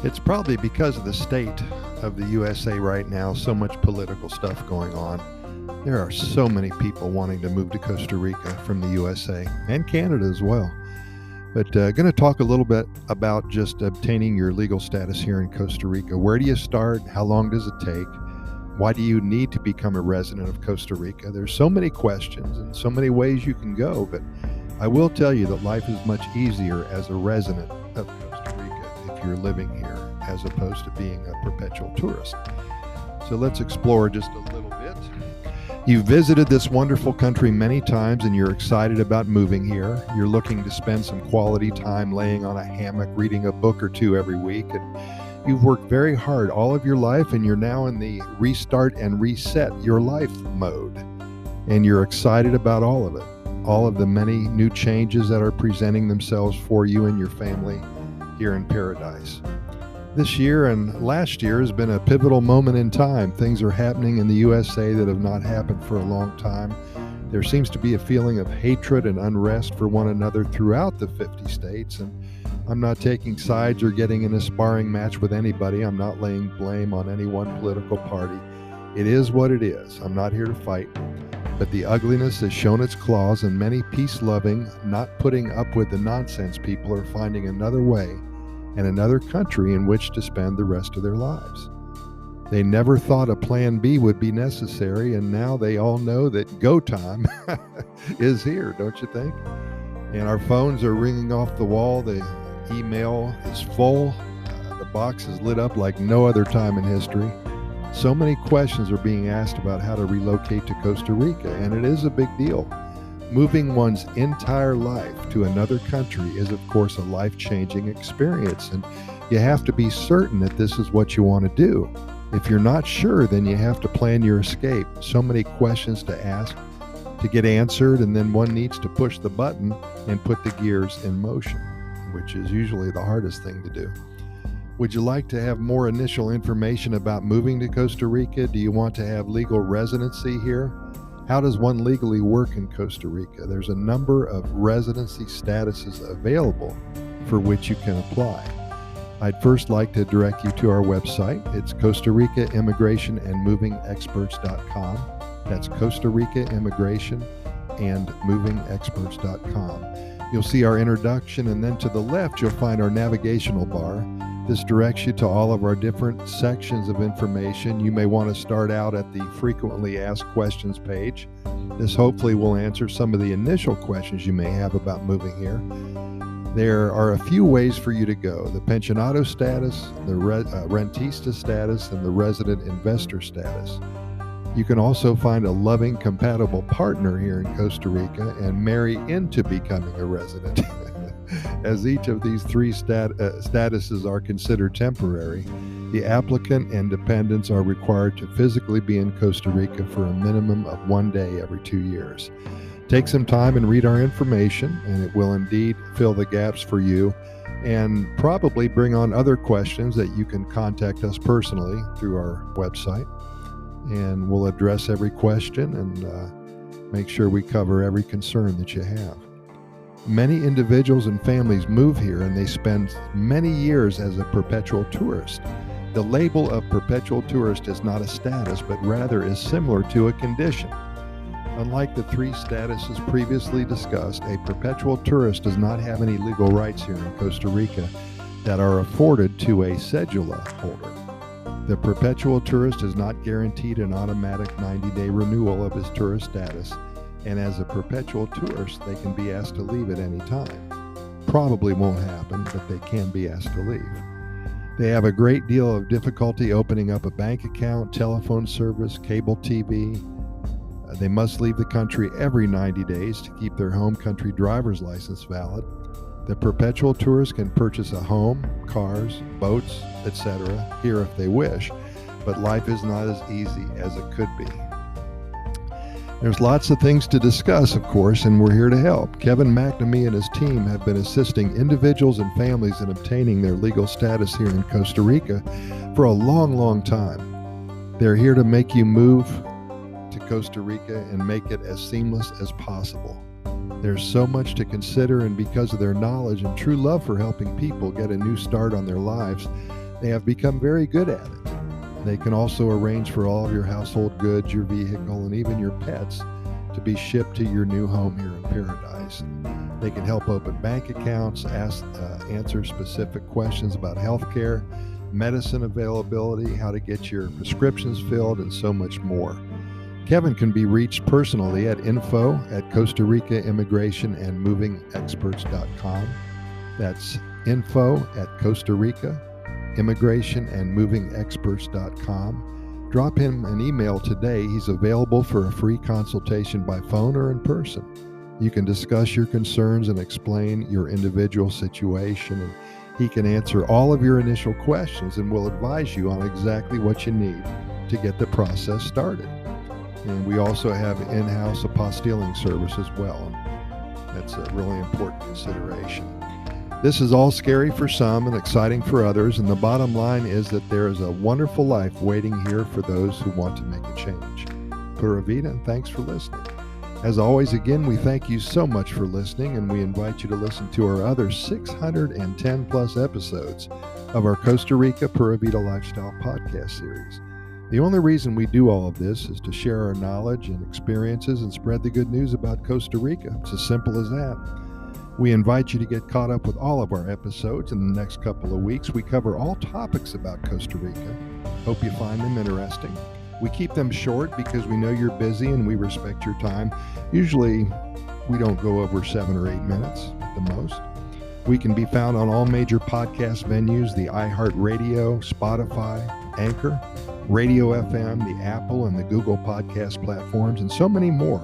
It's probably because of the state of the USA right now, so much political stuff going on. There are so many people wanting to move to Costa Rica from the USA and Canada as well. But going to talk a little bit about just obtaining your legal status here in Costa Rica. Where do you start? How long does it take? Why do you need to become a resident of Costa Rica? There's so many questions and so many ways you can go, but I will tell you that life is much easier as a resident of Costa Rica if you're living here as opposed to being a perpetual tourist. So let's explore just a little bit. You've visited this wonderful country many times and you're excited about moving here. You're looking to spend some quality time laying on a hammock, reading a book or two every week. And you've worked very hard all of your life and you're now in the restart and reset your life mode. And you're excited about all of it, all of the many new changes that are presenting themselves for you and your family here in paradise. This year and last year has been a pivotal moment in time. Things are happening in the USA that have not happened for a long time. There seems to be a feeling of hatred and unrest for one another throughout the 50 states. And I'm not taking sides or getting in a sparring match with anybody. I'm not laying blame on any one political party. It is what it is. I'm not here to fight. But the ugliness has shown its claws, and many peace-loving, not putting up with the nonsense people are finding another way and another country in which to spend the rest of their lives. They never thought a plan B would be necessary, and now they all know that go time is here, don't you think? And our phones are ringing off the wall. The email is full. The box is lit up like no other time in history. So many questions are being asked about how to relocate to Costa Rica, and it is a big deal. Moving one's entire life to another country is, of course, a life-changing experience, and you have to be certain that this is what you want to do. If you're not sure, then you have to plan your escape. So many questions to ask, to get answered, and then one needs to push the button and put the gears in motion, which is usually the hardest thing to do. Would you like to have more initial information about moving to Costa Rica? Do you want to have legal residency here? How does one legally work in Costa Rica? There's a number of residency statuses available for which you can apply. I'd first like to direct you to our website. It's Costa Rica Immigration and Moving Experts.com. That's Costa Rica Immigration and Moving Experts.com. You'll see our introduction, and then to the left, you'll find our navigational bar. This directs you to all of our different sections of information. You may want to start out at the frequently asked questions page. This hopefully will answer some of the initial questions you may have about moving here. There are a few ways for you to go: the pensionado status, the rentista status, and the resident investor status. You can also find a loving, compatible partner here in Costa Rica and marry into becoming a resident. As each of these three statuses are considered temporary, the applicant and dependents are required to physically be in Costa Rica for a minimum of 1 day every 2 years. Take some time and read our information, and it will indeed fill the gaps for you and probably bring on other questions that you can contact us personally through our website. And we'll address every question and make sure we cover every concern that you have. Many individuals and families move here and they spend many years as a perpetual tourist. The label of perpetual tourist is not a status, but rather is similar to a condition. Unlike the three statuses previously discussed, a perpetual tourist does not have any legal rights here in Costa Rica that are afforded to a cedula holder. The perpetual tourist is not guaranteed an automatic 90-day renewal of his tourist status, and as a perpetual tourist, they can be asked to leave at any time. Probably won't happen, but they can be asked to leave. They have a great deal of difficulty opening up a bank account, telephone service, cable TV. They must leave the country every 90 days to keep their home country driver's license valid. The perpetual tourist can purchase a home, cars, boats, etc. here if they wish, but life is not as easy as it could be. There's lots of things to discuss, of course, and we're here to help. Kevin McNamee and his team have been assisting individuals and families in obtaining their legal status here in Costa Rica for a long, long time. They're here to make you move to Costa Rica and make it as seamless as possible. There's so much to consider, and because of their knowledge and true love for helping people get a new start on their lives, They have become very good at it. They can also arrange for all of your household goods, your vehicle, and even your pets to be shipped to your new home here in paradise. They can help open bank accounts, answer specific questions about healthcare, medicine availability, how to get your prescriptions filled, and so much more. Kevin can be reached personally at info@Costa Rica Immigration and Moving Experts.com. That's info@Costa Rica Immigration and Moving Experts.com. Drop him an email today. He's available for a free consultation by phone or in person. You can discuss your concerns and explain your individual situation, and he can answer all of your initial questions and will advise you on exactly what you need to get the process started. And we also have in-house apostilling service as well. That's a really important consideration. This is all scary for some and exciting for others, and the bottom line is that there is a wonderful life waiting here for those who want to make a change. Pura Vida, and thanks for listening. As always, again, we thank you so much for listening, and we invite you to listen to our other 610 plus episodes of our Costa Rica Pura Vida Lifestyle podcast series. The only reason we do all of this is to share our knowledge and experiences and spread the good news about Costa Rica. It's as simple as that. We invite you to get caught up with all of our episodes in the next couple of weeks. We cover all topics about Costa Rica. Hope you find them interesting. We keep them short because we know you're busy and we respect your time. Usually, we don't go over 7 or 8 minutes at the most. We can be found on all major podcast venues, the iHeartRadio, Spotify, Anchor, Radio FM, the Apple and the Google podcast platforms, and so many more.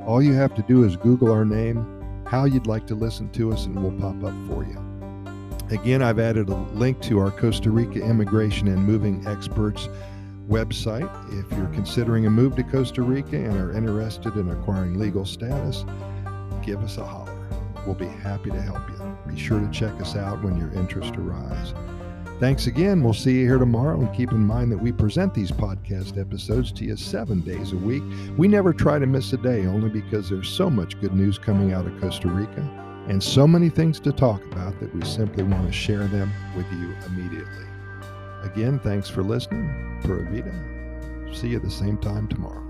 All you have to do is Google our name, how you'd like to listen to us, and we'll pop up for you. Again, I've added a link to our Costa Rica Immigration and Moving Experts website. If you're considering a move to Costa Rica and are interested in acquiring legal status, give us a holler. We'll be happy to help you. Be sure to check us out when your interest arises. Thanks again. We'll see you here tomorrow, and keep in mind that we present these podcast episodes to you 7 days a week. We never try to miss a day, only because there's so much good news coming out of Costa Rica and so many things to talk about that we simply want to share them with you immediately. Again, thanks for listening. Pura Vida. See you the same time tomorrow.